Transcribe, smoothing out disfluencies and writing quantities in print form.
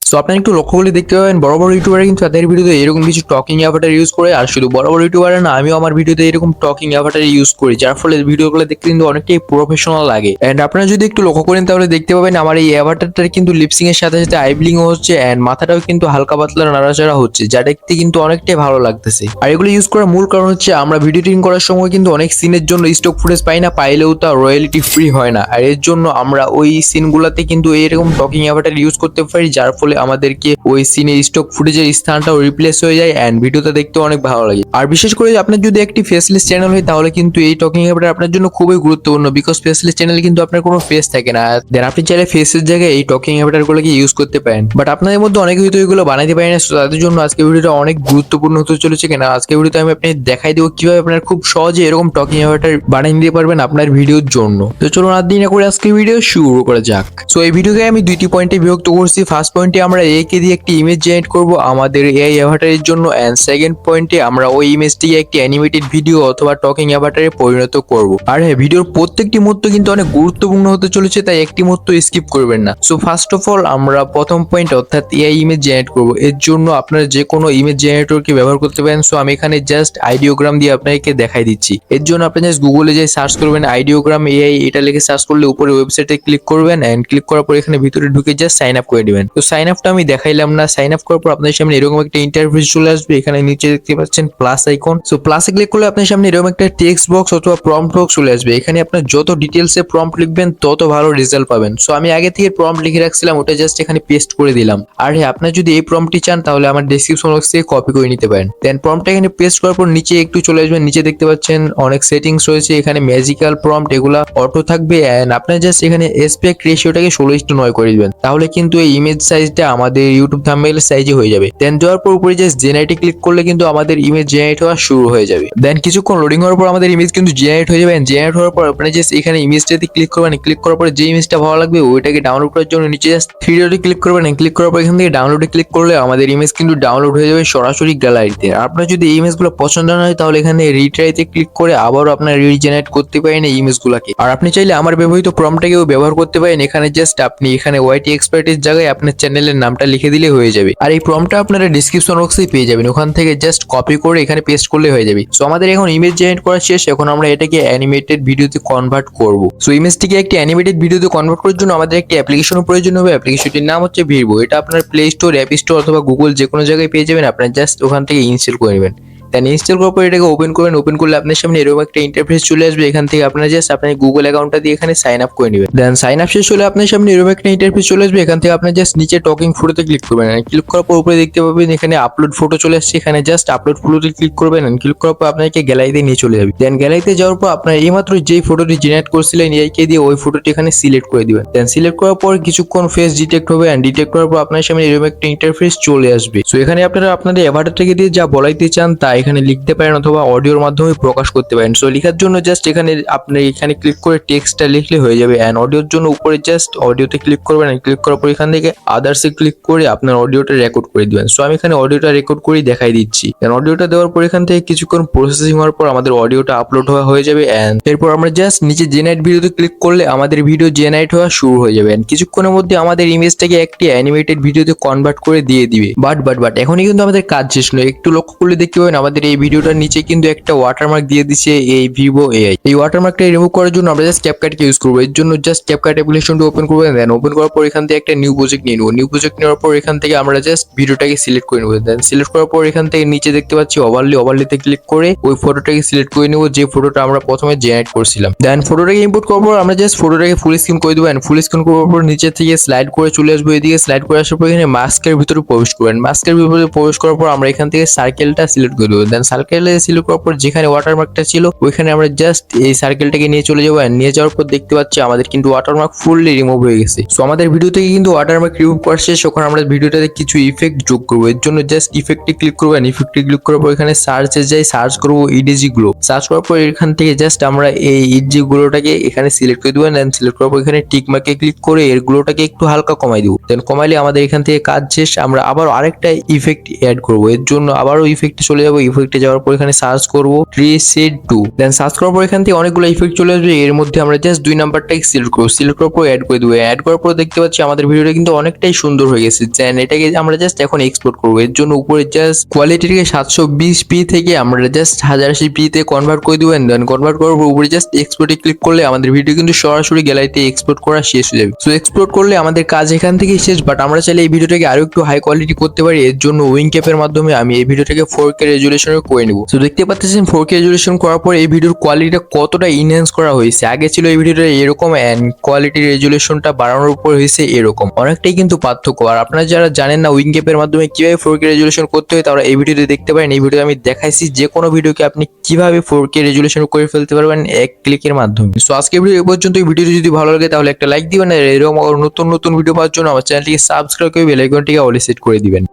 So আপনারা একটু লক্ষ্য করলে দেখতে পাবেন বড় বড় ইউটিউবাররা কিন্তু তাদের ভিডিওতে এরকম কিছু টকিং অ্যাভাটার ইউজ করে। আর শুধু বড় বড় ইউটিউবাররা না, আমিও আমার ভিডিওতে এরকম টকিং অ্যাভাটার ইউজ করি, যার ফলে ভিডিওগুলো দেখতে কিন্তু অনেকটাই প্রফেশনাল লাগে। এন্ড আপনারা যদি একটু লক্ষ্য করেন তাহলে দেখতে পাবেন আমার এই অ্যাভাটারটার কিন্তু লিপসিং এর সাথে সাথে আইব্লিংও হচ্ছে এন্ড মাথাটাও কিন্তু হালকা পাতলা নাড়াচাড়া হচ্ছে, যা দেখতে কিন্তু অনেকটাই ভালো লাগতেছে। আর এগুলো ইউজ করার মূল কারণ হচ্ছে আমরা ভিডিও এডিটিং করার সময় কিন্তু অনেক সিনের জন্য স্টক ফুটেজ পাই না, পাইলেও তা রয়্যালিটি ফ্রি হয় না। আর এর জন্য আমরা ওই সিনগুলোতে কিন্তু এরকম টকিং অ্যাভাটার ইউজ করতে পারি, যার ফলে আমাদেরকে ওই সিনের স্টক ফুটেজের স্থানটাও রিপ্লেস হয়ে যায় এন্ড ভিডিওটা দেখতে অনেক ভালো লাগে। আর বিশেষ করে আপনার যদি একটি ফেসলেস চ্যানেল হয় তাহলে কিন্তু এই টকিং অ্যাভাটার আপনার জন্য খুবই গুরুত্বপূর্ণ, বিকজ ফেসলেস চ্যানেলে কিন্তু আপনার কোনো ফেস থাকে না। দেন আপনি চাইলে ফেসের জায়গায় এই টকিং অ্যাভাটার গুলোকে ইউজ করতে পারেন। বাট আপনাদের মধ্যে অনেকে হয়তো এগুলো বানাইতে পারেন না, তাদের জন্য আজকে ভিডিওটা অনেক গুরুত্বপূর্ণ হতে চলেছে। কেন আজকে ভিডিওতে আমি আপনি দেখাই দেবো কিভাবে আপনার খুব সহজে এরকম টকিং অ্যাভাটার বানিয়ে নিতে পারবেন আপনার ভিডিওর জন্য। তো চলুন আর দেরি না করে আজকে ভিডিও শুরু করা যাক। সো এই ভিডিওকে আমি দুইটি পয়েন্টে বিভক্ত করছি। ফার্স্ট পয়েন্টে আমরা একে দিয়ে একটি ইমেজ জেনারেট করব আমাদের এআই অ্যাভাটারের জন্য, এন্ড সেকেন্ড পয়েন্টে আমরা ওই ইমেজটিকে একটি অ্যানিমেটেড ভিডিও অথবা টকিং অ্যাভাটারে পরিণত করব। আর হ্যাঁ, ভিডিওর প্রত্যেকটি মুহূর্ত কিন্তু অনেক গুরুত্বপূর্ণ হতে চলেছে, তাই একটি মুহূর্ত স্কিপ করবেন না। সো ফার্স্ট অফ অল আমরা প্রথম পয়েন্ট অর্থাৎ এআই ইমেজ জেনারেট করব। এর জন্য আপনারা যে কোনো ইমেজ জেনারেটরকে ব্যবহার করতে পারেন। সো আমি এখানে জাস্ট আইডিওগ্রাম দিয়ে আপনাকে দেখাই দিচ্ছি। এর জন্য আপনি জাস্ট গুগলে যাই সার্চ করবেন আইডিওগ্রাম এআই, এটা লিখে সার্চ করলে উপরে ওয়েবসাইটে ক্লিক করবেন এন্ড ক্লিক করার পর এখানে ভিতরে ঢুকে জাস্ট সাইন আপ করে দিবেন। তো সাইন আপটা আমি দেখাইলাম না। সাইন আপ করার পর আপনার সামনে এরকম একটা ইন্টারফেস চলে আসবে। এখানে নিচে দেখতে পাচ্ছেন প্লাস আইকন। সো প্লাসে ক্লিক করলে আপনার সামনে এরকম একটা টেক্সট বক্স অথবা প্রম্পট বক্স চলে আসবে। এখানে আপনার যত ডিটেলসে প্রম্পট লিখবেন তত ভালো রেজাল্ট পাবেন। সো আমি আগে থেকে প্রম্পট লিখে রাখছিলাম, ওটা জাস্ট এখানে পেস্ট করে দিলাম। আর হ্যাঁ, আপনার যদি এই প্রম্পটটি চান তাহলে আমার ডেসক্রিপশন বক্স থেকে কপি করে নিতে পারেন। দেন প্রম্পটটা এখানে পেস্ট করার পর নিচে একটু চলে আসবেন। নিচে দেখতে পাচ্ছেন অনেক সেটিংস রয়েছে, এখানে ম্যাজিক্যাল প্রম্পট এগুলা অটো থাকবে এন্ড আপনার জাস্ট এখানে এসপেক্ট রেশিওটাকে 16:9 করে দিবেন। তাহলে কিন্তু এই ইমেজ সাইজটা আমাদের ইউটিউব থাম্বনেইলের সাইজে হয়ে যাবে। দেন দেওয়ার পর উপরে জাস্ট জেনারেটে ক্লিক করলে কিন্তু আমাদের ইমেজ জেনারেট হওয়া শুরু হয়ে যাবে। দেন কিছুক্ষণ লোডিং হওয়ার পর আমাদের ইমেজ কিন্তু জেনারেট হয়ে যাবে। জেনারেট হওয়ার পর আপনি জাস্ট এখানে ইমেজটাতে ক্লিক করবেন। ক্লিক করার পর যে ইমেজটা ভালো লাগবে ওইটাকে ডাউনলোড করার জন্য নিচে জাস্ট থ্রি ডটে ক্লিক করবেন। ক্লিক করার পর এখান থেকে ডাউনলোডে ক্লিক করলে আমাদের ইমেজ কিন্তু ডাউনলোড হয়ে যাবে সরাসরি গ্যালারিতে। আর আপনার যদি এই ইমেজগুলো পছন্দ না হয় তাহলে এখানে রিট্রাইতে ক্লিক করে আবারও আপনার রিজেনারেট করতে পারেন এই ইমেজগুলোকে। আর আপনি চাইলে আমার ব্যবহৃত প্রম্পটটাকেও ব্যবহার করতে পারেন। এখানে জাস্ট আপনি এখানে ওয়াইটি এক্সপার্টের জায়গায় আপনার চ্যানেলের নামটা লিখে দিলে হয়ে যাবে। আর এই প্রম্পটটা আপনারা ডেসক্রিপশন বক্সে পেয়ে যাবেন, ওখান থেকে জাস্ট কপি করে এখানে পেস্ট করলে হয়ে যাবে। সো আমাদের এখন ইমেজ জেনারেট করা শেষ। এখন আমরা এটাকে অ্যানিমেটেড ভিডিওতে কনভার্ট করব। সো ইমেজটিকে একটি অ্যানিমেটেড ভিডিওতে কনভার্ট করার জন্য আমাদের একটি অ্যাপ্লিকেশনের প্রয়োজন হবে। অ্যাপ্লিকেশনটির নাম হচ্ছে ভিরবো। এটা আপনার প্লে স্টোর, অ্যাপ স্টোর অথবা গুগল যে কোনো জায়গায় পেয়ে যাবেন। আপনারা জাস্ট ওখান থেকে ইনস্টল করে নেবেন। দেন ইনস্টল করার পর এটাকে ওপেন করবেন। ওপেন করলে আপনার সামনে এরকম একটা ইন্টারফেস চলে আসবে। এখান থেকে আপনারা জাস্ট আপনার গুগল অ্যাকাউন্টটা দিয়ে এখানে সাইন আপ করে নেবেন। দেন সাইন আপ শেষ হলে আপনার সামনে এরকম একটা ইন্টারফেস চলে আসবে। এখান থেকে আপনার জাস্ট নিচে টকিং ফটোতে ক্লিক করবেন। ক্লিক করার পর উপরে দেখতে পাবেন এখানে আপলোড ফটো চলে আসছে। এখানে জাস্ট আপলোড ফটোতে ক্লিক করবেন। ক্লিক করার পর আপনাকে গ্যালারিতে নিয়ে চলে যাবে। দেন গ্যালারিতে যাওয়ার পর আপনার এইমাত্র যেই ফটোটি জেনারেট করছিলেন এআইকে দিয়ে ওই ফটোটি এখানে সিলেক্ট করে দিবেন। দেন সিলেক্ট করার পর কিছুক্ষণ ফেস ডিটেক্ট হবে এন্ড ডিটেক্ট করার পর আপনার সামনে এরকম একটা ইন্টারফেস চলে আসবে। সো এখানে আপনারা আপনাদের অ্যাভাটারটাকে দিয়ে যা বলাইতে চান তা এখানে লিখতে পারেন অথবা অডিওর মাধ্যমে প্রকাশ করতে পারেন। সো লেখার জন্য জাস্ট এখানে আপনি এখানে ক্লিক করে টেক্সটটা লিখলে হয়ে যাবে। এন্ড অডিওর জন্য উপরে জাস্ট অডিওতে ক্লিক করবেন। ক্লিক করার পর এখান থেকে আদার্সে ক্লিক করে আপনার অডিওটা রেকর্ড করে দিবেন। সো আমি এখানে অডিওটা রেকর্ড করে দেখাই দিচ্ছি। এন্ড অডিওটা দেওয়ার পর এখান থেকে কিছুক্ষণ প্রসেসিং হওয়ার পর আমাদের অডিওটা আপলোড হয়ে যাবে। এন্ড এরপর আমরা জাস্ট নিচে জেনারেট ভিডিওতে ক্লিক করলে আমাদের ভিডিও জেনারেট হওয়া শুরু হয়ে যাবে। এন্ড কিছুক্ষণের মধ্যে আমাদের ইমেজটাকে একটি অ্যানিমেটেড ভিডিওতে কনভার্ট করে দিয়ে দিবে। বাট এখনই কিন্তু আমাদের কাজ শেষ নয়। একটু লক্ষ্য করলে দেখতে পাবেন আমাদের এই ভিডিওটার নিচে কিন্তু একটা ওয়াটারমার্ক দিয়ে দিচ্ছে এই ভিভো এআই। এই ওয়াটারমার্কটা রিমুভ করার জন্য আমরা জাস্ট ক্যাপকাটকে ইউজ করবো। এর জন্য জাস্ট ক্যাপকাট অ্যাপ্লিকেশনটা ওপেন করবেন। দেন ওপেন করার পর এখান থেকে একটা নিউ প্রজেক্ট নিয়ে নেবো। নিউ প্রজেক্ট নেওয়ার পর এখান থেকে আমরা জাস্ট ভিডিওটাকে সিলেক্ট করে নেবো। দেন সিলেক্ট করার পর এখান থেকে নিচে দেখতে পাচ্ছি ওভারলিতে ক্লিক করে ওই ফটোটাকে সিলেক্ট করে নেবো যে ফটোটা আমরা প্রথমে জেনারেট করছিলাম। দেন ফটোটাকে ইম্পোর্ট করার পর আমরা জাস্ট ফটোটাকে ফুল স্ক্রিন করে দেবো। ফুল স্ক্রিন করার পর নিচে থেকে স্লাইড করে চলে আসবো এদিকে। স্লাইড করে আসার পর এখানে মাস্কের ভিতরে প্রবেশ করবেন। মাস্কের ভিতরে প্রবেশ করার পর আমরা এখান থেকে সার্কেলটা সিলেক্ট করে দেবো। দেন সার্কেলে সিলেক্ট করার পর যেখানে ওয়াটারমার্কটা ছিল ওইখানে আমরা জাস্ট এই সার্কেলটাকে নিয়ে চলে যাবো। নিয়ে যাওয়ার পর দেখতে পাচ্ছি আমাদের কিন্তু ওয়াটারমার্ক ফুললি রিমুভ হয়ে গেছে। সো আমাদের ভিডিও থেকে কিন্তু ওয়াটারমার্ক রিমুভ করা শেষ। ওখানে আমরা ভিডিওটাতে কিছু ইফেক্ট যোগ করবো। এর জন্য জাস্ট ইফেক্টে ক্লিক করবেন। ইফেক্টে ক্লিক করার পর এখানে সার্চে যাই, সার্চ করবো ইডিজি গ্লো। সার্চ করার পর এখান থেকে জাস্ট আমরা এই ইডিজি গ্লোটাকে এখানে সিলেক্ট করে দেবেন। দেন সিলেক্ট করার পর এখানে টিক মার্কে ক্লিক করে এর গ্লোটাকে একটু হালকা কমাই দিব। দেন কমাইলে আমাদের এখান থেকে কাজ শেষ। আমরা আবার আরেকটা ইফেক্ট অ্যাড করবো। এর জন্য আবারও ইফেক্টে চলে যাবো। ইফেক্টে যাওয়ার পর এখানে সার্চ করব ট্রিসেড 2, দেন সার্চ করার পর এখান থেকে অনেকগুলো ইফেক্ট চলে আসবে। এর মধ্যে আমরা জাস্ট 2 নাম্বারটাকে সিলেক্ট করব, সিলেক্ট করার পর অ্যাড করে দেবো। অ্যাড করার পর দেখতে পাচ্ছি আমাদের ভিডিওটা কিন্তু অনেকটাই সুন্দর হয়ে গেছে। দেন এটাকে আমরা জাস্ট এখন এক্সপোর্ট করবো। এর জন্য উপরে জাস্ট কোয়ালিটিকে 720p থেকে আমরা জাস্ট 1080p তে কনভার্ট করে দেবো। দেন কনভার্ট করার পর উপরে জাস্ট এক্সপোর্টে ক্লিক করলে আমাদের ভিডিও কিন্তু সরাসরি গ্যালারিতে এক্সপোর্ট করা শেষ হয়ে যাবে। সো এক্সপোর্ট করলে আমাদের কাজ এখান থেকেই শেষ, বাট আমরা চাইলে এই ভিডিওটাকে আরো একটু হাই কোয়ালিটি করতে পারি। এর জন্য উইংক্যাপের মাধ্যমে আমি এই ভিডিওটাকে 4K রেজুলেশনে করে নেব। সো দেখতে পাচ্ছেন 4K রেজুলেশন করার পর এই ভিডিওর কোয়ালিটিটা কতটা ইনহ্যান্স করা হয়েছে। আগে ছিল এই ভিডিওটা এরকম এন্ড কোয়ালিটি রেজুলেশনটা বাড়ানোর উপর হয়েছে এরকম, অনেকটাই কিন্তু পার্থক্য। আর আপনারা যারা জানেন না উইংক্যাপের মাধ্যমে কিভাবে 4K রেজুলেশন করতে হয়, তারা এই ভিডিওতে দেখতে পারেন। এই ভিডিওতে আমি দেখাইছি যে কোনো ভিডিওকে আপনি কিভাবে 4K রেজুলেশন করে ফেলতে পারবেন এক ক্লিকের মাধ্যমে। সো আজকে ভিডিও এই পর্যন্ত। এই ভিডিওটি যদি ভালো লাগে তাহলে একটা লাইক দিবেন, আর এরকম নতুন নতুন ভিডিও পাওয়ার জন্য আমার চ্যানেলটিকে সাবস্ক্রাইব করে বেল আইকনটিকে অলে সেট করে দিবেন।